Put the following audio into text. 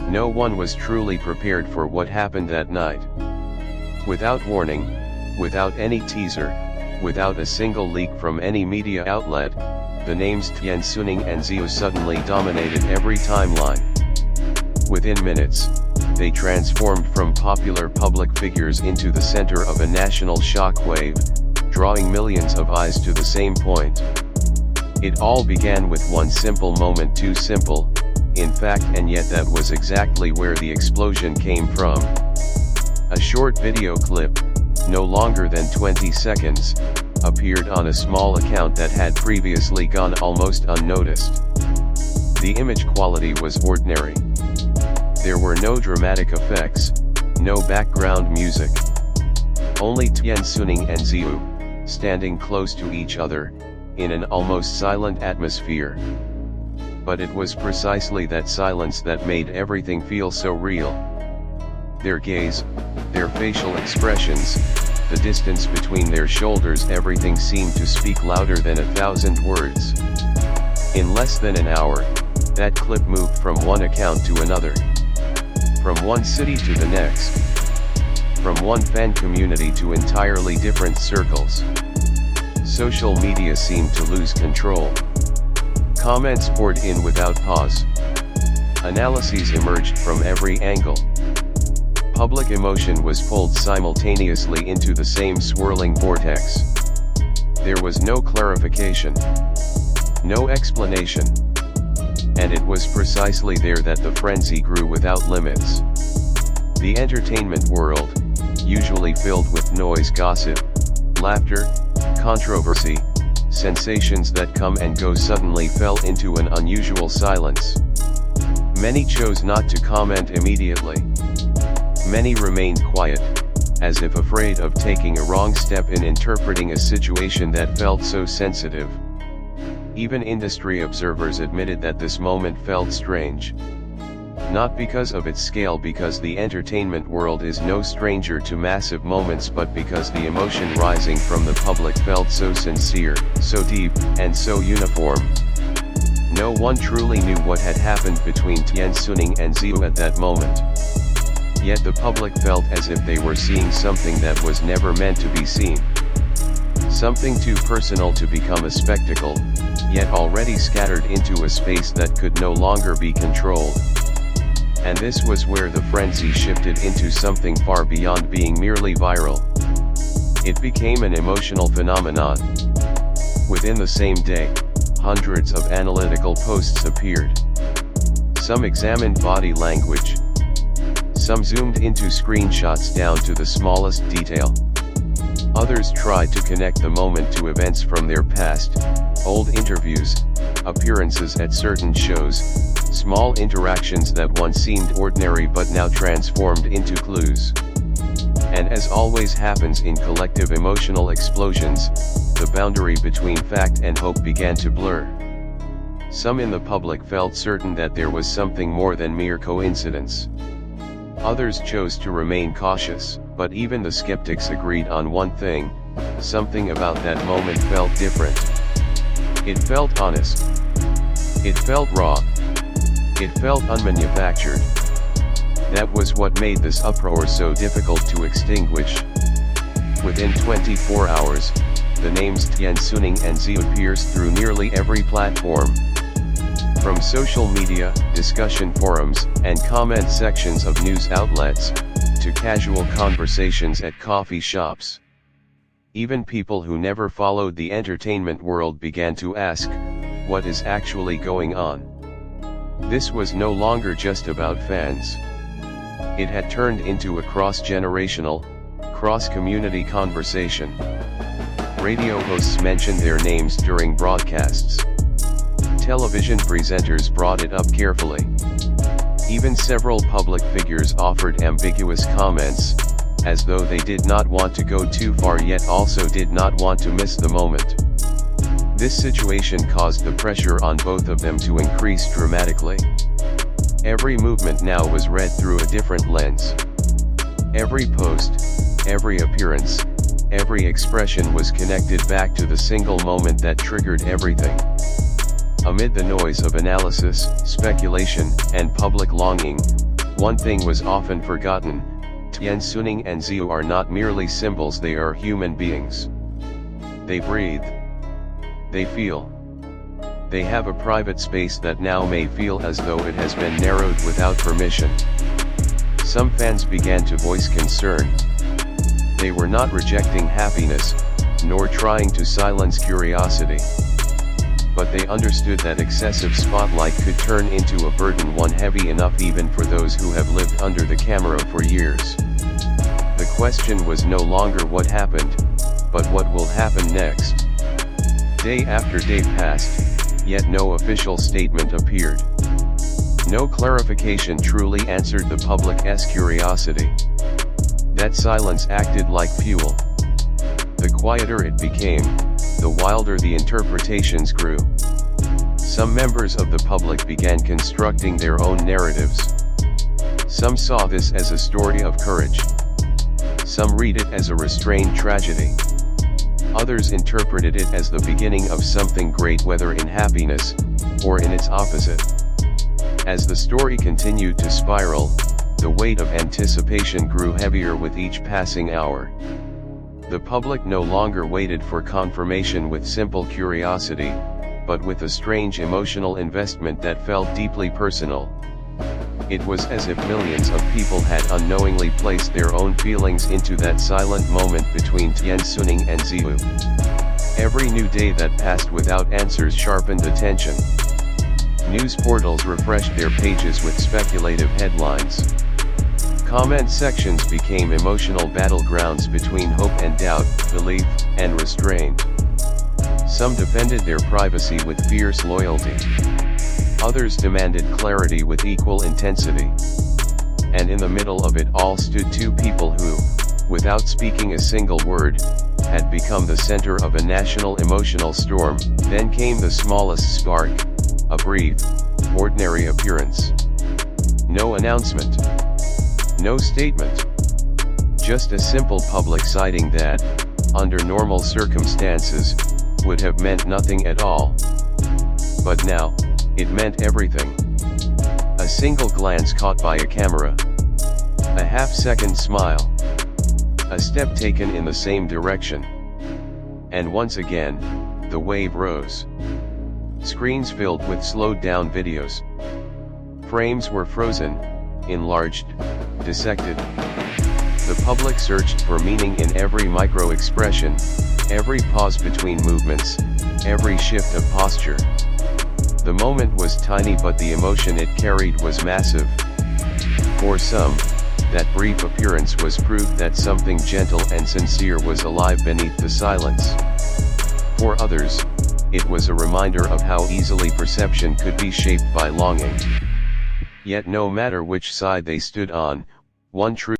No one was truly prepared for what happened that night. Without warning, without any teaser, without a single leak from any media outlet, the names Tian Xuning and Ziyu suddenly dominated every timeline. Within minutes, they transformed from popular public figures into the center of a national shockwave, drawing millions of eyes to the same point. It all began with one simple moment, too simple, in fact, and yet that was exactly where the explosion came from. A short video clip, no longer than 20 seconds, appeared on a small account that had previously gone almost unnoticed. The image quality was ordinary. There were no dramatic effects, no background music. Only Tian Xuning and Ziyu, standing close to each other, in an almost silent atmosphere. But it was precisely that silence that made everything feel so real. Their gaze, their facial expressions, the distance between their shoulders, everything seemed to speak louder than 1,000 words. In less than an hour, that clip moved from one account to another. From one city to the next. From one fan community to entirely different circles. Social media seemed to lose control. Comments poured in without pause. Analyses emerged from every angle. Public emotion was pulled simultaneously into the same swirling vortex. There was no clarification. No explanation. And it was precisely there that the frenzy grew without limits. The entertainment world, usually filled with noise, gossip, laughter, controversy, sensations that come and go, suddenly fell into an unusual silence. Many chose not to comment immediately. Many remained quiet, as if afraid of taking a wrong step in interpreting a situation that felt so sensitive. Even industry observers admitted that this moment felt strange. Not because of its scale, because the entertainment world is no stranger to massive moments, but because the emotion rising from the public felt so sincere, so deep, and so uniform. No one truly knew what had happened between Tian Xuning and Ziyu at that moment. Yet the public felt as if they were seeing something that was never meant to be seen. Something too personal to become a spectacle, yet already scattered into a space that could no longer be controlled. And this was where the frenzy shifted into something far beyond being merely viral. It became an emotional phenomenon. Within the same day, hundreds of analytical posts appeared. Some examined body language. Some zoomed into screenshots down to the smallest detail. Others tried to connect the moment to events from their past, old interviews, appearances at certain shows, small interactions that once seemed ordinary but now transformed into clues. And as always happens in collective emotional explosions, the boundary between fact and hope began to blur. Some in the public felt certain that there was something more than mere coincidence. Others chose to remain cautious, but even the skeptics agreed on one thing: something about that moment felt different. It felt honest. It felt raw. It felt unmanufactured. That was what made this uproar so difficult to extinguish. Within 24 hours, the names Tian Xuning and Ziyu pierced through nearly every platform. From social media, discussion forums, and comment sections of news outlets, to casual conversations at coffee shops. Even people who never followed the entertainment world began to ask, what is actually going on? This was no longer just about fans. It had turned into a cross-generational, cross-community conversation. Radio hosts mentioned their names during broadcasts. Television presenters brought it up carefully. Even several public figures offered ambiguous comments, as though they did not want to go too far yet also did not want to miss the moment. This situation caused the pressure on both of them to increase dramatically. Every movement now was read through a different lens. Every post, every appearance, every expression was connected back to the single moment that triggered everything. Amid the noise of analysis, speculation, and public longing, One thing was often forgotten: Tian Xuning and Ziyu are not merely symbols, they are human beings. They breathe. They feel. They have a private space that now may feel as though it has been narrowed without permission. Some fans began to voice concern. They were not rejecting happiness, nor trying to silence curiosity. But they understood that excessive spotlight could turn into a burden, one heavy enough even for those who have lived under the camera for years. The question was no longer what happened, but what will happen next. Day after day passed, yet no official statement appeared. No clarification truly answered the public's curiosity. That silence acted like fuel. The quieter it became, the wilder the interpretations grew. Some members of the public began constructing their own narratives. Some saw this as a story of courage. Some read it as a restrained tragedy. Others interpreted it as the beginning of something great, whether in happiness, or in its opposite. As the story continued to spiral, the weight of anticipation grew heavier with each passing hour. The public no longer waited for confirmation with simple curiosity, but with a strange emotional investment that felt deeply personal. It was as if millions of people had unknowingly placed their own feelings into that silent moment between Tian Xuning and Ziyu. Every new day that passed without answers sharpened attention. News portals refreshed their pages with speculative headlines. Comment sections became emotional battlegrounds between hope and doubt, belief and restraint. Some defended their privacy with fierce loyalty. Others demanded clarity with equal intensity. And in the middle of it all stood two people who, without speaking a single word, had become the center of a national emotional storm. Then came the smallest spark, a brief, ordinary appearance. No announcement. No statement. Just a simple public sighting that, under normal circumstances, would have meant nothing at all. But now, it meant everything. A single glance caught by a camera. A half-second smile. A step taken in the same direction. And once again, the wave rose. Screens filled with slowed-down videos. Frames were frozen, enlarged, dissected. The public searched for meaning in every micro-expression, every pause between movements, every shift of posture. The moment was tiny, but the emotion it carried was massive. For some, that brief appearance was proof that something gentle and sincere was alive beneath the silence. For others, it was a reminder of how easily perception could be shaped by longing. Yet no matter which side they stood on, one truth